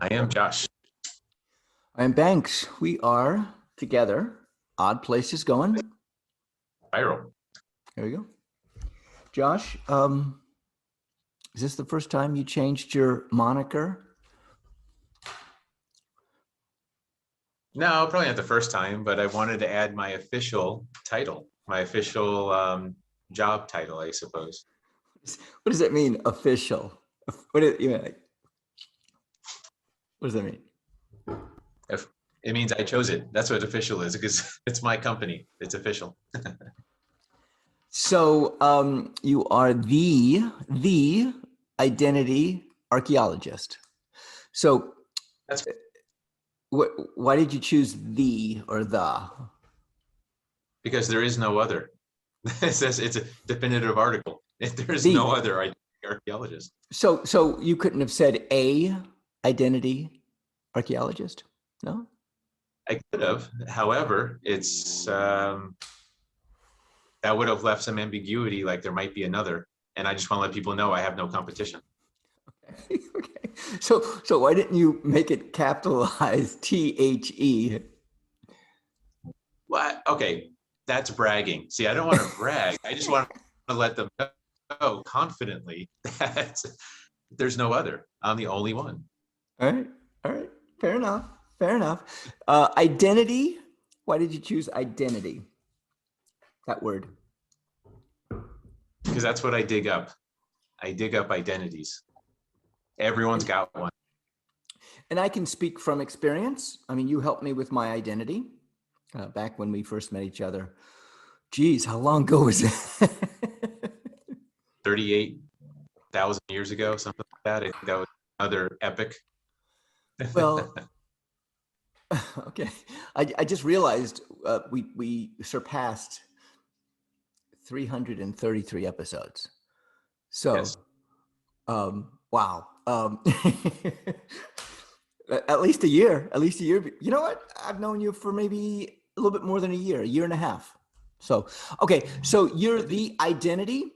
I am Josh. I'm Banks. We are together. Odd Places Going. Viral. There we go. Josh, is this the first time you changed your moniker? No, probably not the first time, but I wanted to add my official title, my official job title, I suppose. What does that mean, official? What does that mean? If it means I chose it. That's what official is, because it's my company. It's official. So you are the identity archaeologist. So That's why did you choose the or the? because there is no other. It says it's a definitive article. If there is The. no other identity archaeologist. So you couldn't have said a identity archaeologist, no? I could have. However, it's that would have left some ambiguity, like there might be another. And I just want to let people know I have no competition. Okay. Okay. So why didn't you make it capitalized THE? Well, okay, that's bragging. See, I don't want to brag. I just want to let them know confidently that there's no other. I'm the only one. All right. All right. Fair enough. Fair enough. Identity. Why did you choose identity? That word. Because that's what I dig up. I dig up identities. Everyone's got one. And I can speak from experience. I mean, you helped me with my identity back when we first met each other. Geez, how long ago was it? 38,000 years ago, something like that. I think that was another epic. Well, okay. I just realized we surpassed 333 episodes. So, Yes. wow. At least a year. At least a year. You know what? I've known you for maybe a little bit more than a year and a half. So, okay. So you're the identity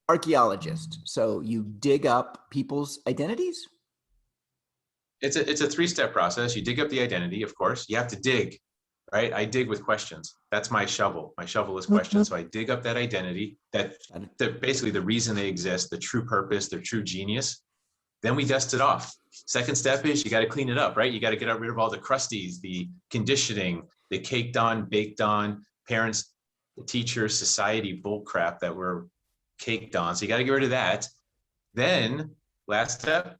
archaeologist. So you dig up people's identities? It's a three-step process. You dig up the identity, of course. You have to dig, right? I dig with questions. That's my shovel. My shovel is questions. So I dig up that identity, that basically the reason they exist, the true purpose, their true genius. Then we dust it off. Second step is you got to clean it up, right? You got to get rid of all the crusties, the conditioning, the caked on, baked on, parents, the teachers, society bull crap that we're caked on. So you got to get rid of that. Then last step,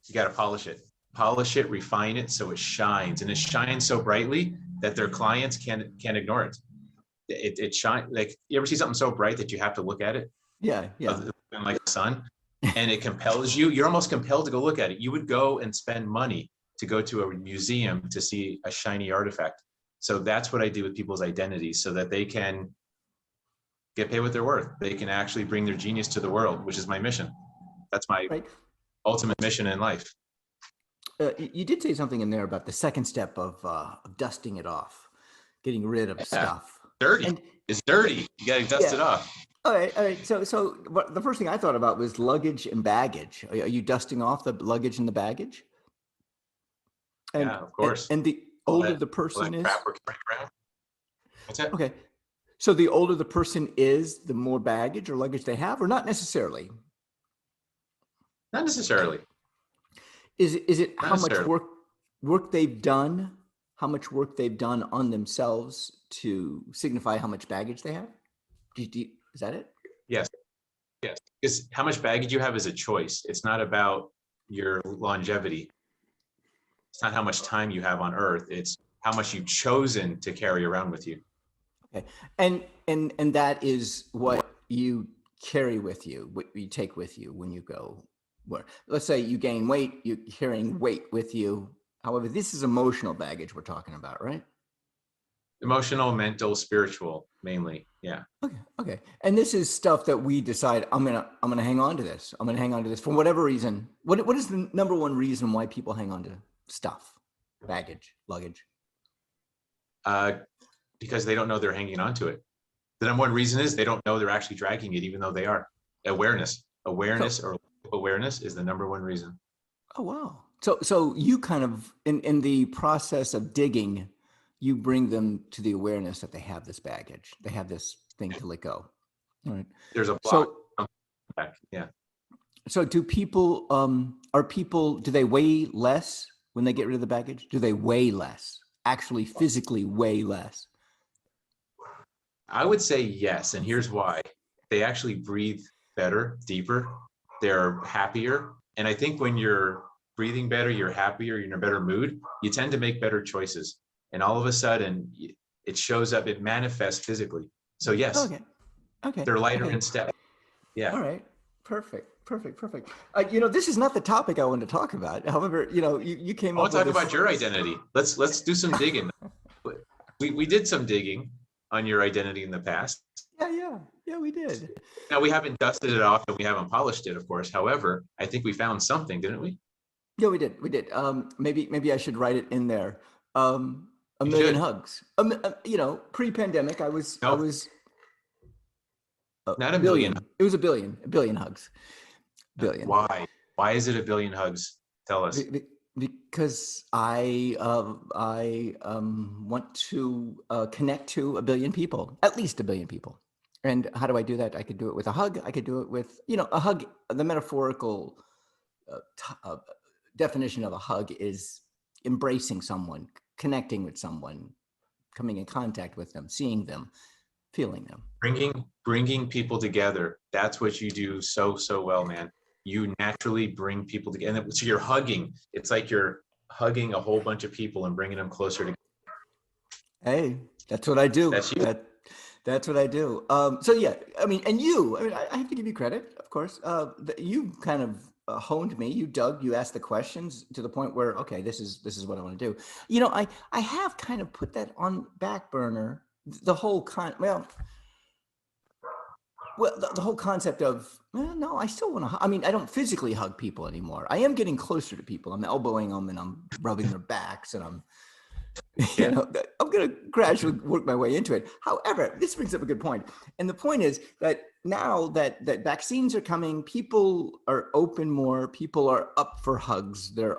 you got to polish it. Polish it, refine it so it shines, and it shines so brightly that their clients can't ignore it. It shines like, you ever see something so bright that you have to look at it? Yeah. Like the sun, and it compels you. You're almost compelled to go look at it. You would go and spend money to go to a museum to see a shiny artifact. So that's what I do with people's identities, so that they can get paid what they're worth. They can actually bring their genius to the world, which is my mission. That's my ultimate mission in life. You did say something in there about the second step of dusting it off, getting rid of stuff. Dirty. It's dirty. You got to dust it off. All right. So the first thing I thought about was luggage and baggage. Are you dusting off the luggage and the baggage? And, yeah, of course. And the older the person is. What's that? Okay. So the older the person is, the more baggage or luggage they have, or not necessarily? Not necessarily. Is it how much work they've done? How much work they've done on themselves to signify how much baggage they have? Is that it? Yes. Because how much baggage you have is a choice. It's not about your longevity. It's not how much time you have on Earth. It's how much you've chosen to carry around with you. Okay, and that is what you carry with you, what you take with you when you go. Where, let's say you gain weight, you're carrying weight with you. However, this is emotional baggage we're talking about, right? Emotional, mental, spiritual, mainly. Yeah. Okay. And this is stuff that we decide, I'm gonna hang on to this. I'm gonna hang on to this for whatever reason. What is the number one reason why people hang on to stuff, baggage, luggage? Because they don't know they're hanging on to it. The number one reason is they don't know they're actually dragging it, even though they are. Awareness or awareness is the number one reason. Oh, wow. So you kind of in the process of digging, you bring them to the awareness that they have this baggage, they have this thing to let go. All right. There's a block. So Yeah. so do people do they weigh less when they get rid of the baggage? Do they weigh less? Actually physically weigh less? I would say yes, and here's why. They actually breathe better, deeper. They're happier. And I think when you're breathing better, you're happier, you're in a better mood, you tend to make better choices. And all of a sudden, it shows up, it manifests physically. So yes, Okay. Okay. they're lighter Okay. in step. Yeah. All right. Perfect. This is not the topic I wanted to talk about. However, you came I want up to with talk this. about your identity. Let's do some digging. We did some digging on your identity in the past. Yeah, we did. Now we haven't dusted it off and we haven't polished it, of course. However, I think we found something, didn't we? Yeah, we did. We did. Maybe I should write it in there. A You million should. hugs. Pre-pandemic, I No, was a not a million. billion. It was a billion hugs. Billion. Why? Why is it a billion hugs? Tell us. Because I want to connect to a billion people, at least a billion people. And how do I do that? I could do it with a hug. I could do it with, a hug. The metaphorical definition of a hug is embracing someone, connecting with someone, coming in contact with them, seeing them, feeling them. Bringing people together. That's what you do so well, man. You naturally bring people together. And so you're hugging. It's like you're hugging a whole bunch of people and bringing them closer together. Hey, that's what I do. That's you. That's what I do. So yeah, I have to give you credit, of course. You kind of honed me. You dug. You asked the questions to the point where, okay, this is what I want to do. I have kind of put that on back burner. The whole the whole concept of, no, I still want to. I don't physically hug people anymore. I am getting closer to people. I'm elbowing them and I'm rubbing their backs and I'm going to gradually work my way into it. However, this brings up a good point. And the point is that now that vaccines are coming, people are open more. People are up for hugs. They're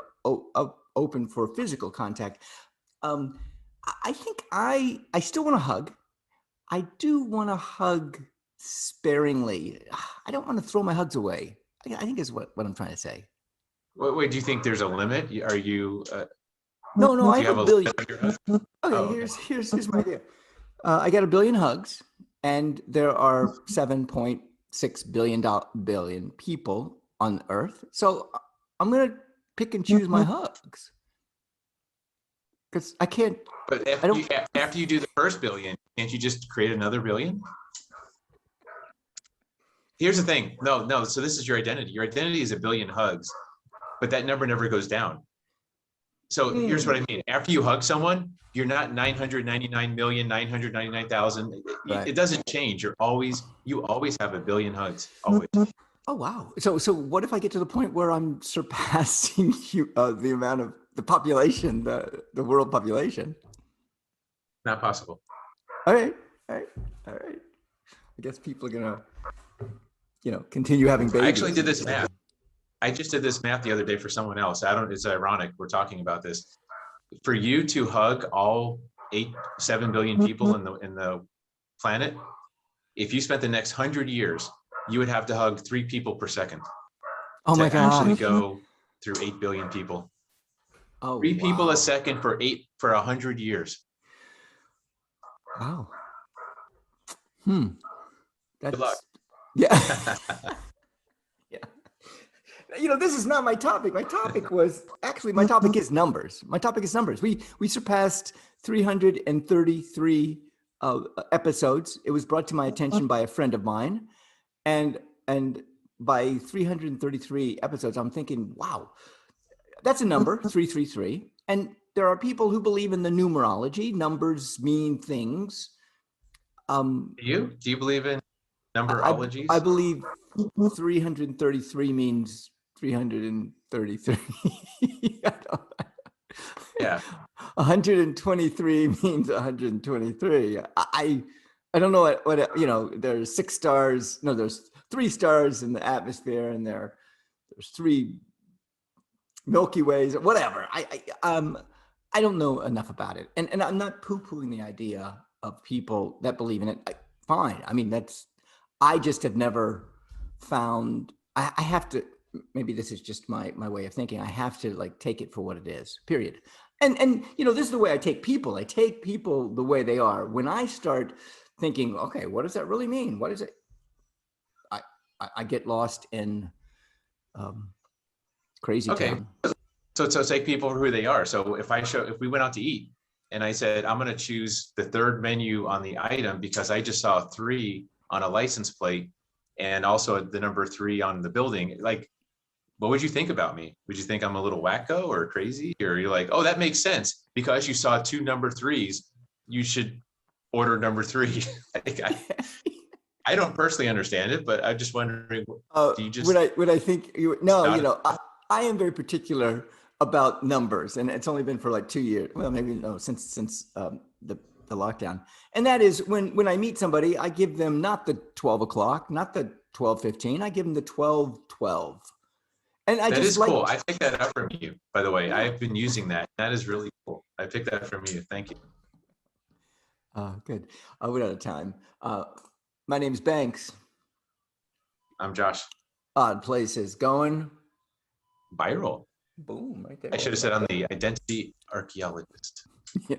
open for physical contact. I think I still want to hug. I do want to hug sparingly. I don't want to throw my hugs away. I think is what I'm trying to say. Wait, do you think there's a limit? Are you? No, I have a billion. Okay, Okay, here's my idea. I got a billion hugs, and there are 7.6 billion people on Earth. So I'm gonna pick and choose my hugs because I can't. But after you do the first billion, can't you just create another billion? Here's the thing. No. So this is your identity. Your identity is a billion hugs, but that number never goes down. So here's what I mean. After you hug someone, you're not 999,999,000. Right. It doesn't change. You always have a billion hugs. Always. Oh wow. So what if I get to the point where I'm surpassing the amount of the population, the world population? Not possible. All right. I guess people are gonna, continue having babies. I actually did this math. I just did this math the other day for someone else. It's ironic we're talking about this. For you to hug all 7 billion people in the planet, if you spent the next 100 years, you would have to hug 3 people per second. Oh my God. Actually go through 8 billion people. Oh, 3 people a second for 100 years. Wow. Good luck. Yeah. Yeah. This is not my topic. My topic is numbers. We surpassed 333 episodes. It was brought to my attention by a friend of mine. And by 333 episodes, I'm thinking, wow, that's a number, 333. And there are people who believe in the numerology. Numbers mean things. Do you believe in numerologies? I believe 333 means 333. Yeah. 123 means 123. I don't know what there's 6 stars. No, there's 3 stars in the atmosphere, and there's 3 Milky Ways, whatever. I don't know enough about it, and I'm not poo-pooing the idea of people that believe in it. Fine. I mean, I just have never found. I have to. Maybe this is just my way of thinking. I have to like take it for what it is. Period. And this is the way I take people. I take people the way they are. When I start thinking, okay, what does that really mean? What is it? I get lost in crazy Okay. town. So take people for who they are. So if we went out to eat and I said, I'm going to choose the third menu on the item because I just saw 3 on a license plate and also the number 3 on the building, like, what would you think about me? Would you think I'm a little wacko or crazy? Or you're like, oh, that makes sense. Because you saw 2 number 3s, you should order number 3. I don't personally understand it, but I'm just wondering, do you just Would I think you? No, not I am very particular about numbers, and it's only been for like 2 years. Well, maybe no, since the lockdown. And that is when I meet somebody, I give them not the 12 o'clock, not the 12:15. I give them the 12:12. And I that just is like, cool. I picked that up from you, by the way. yeah. I've been using that. That is really cool. I picked that from you. Thank you. Good. We're out of time. My name's Banks. I'm Josh. Odd Places going. Viral. Boom, right there. I should have said I'm the identity archaeologist. Yeah.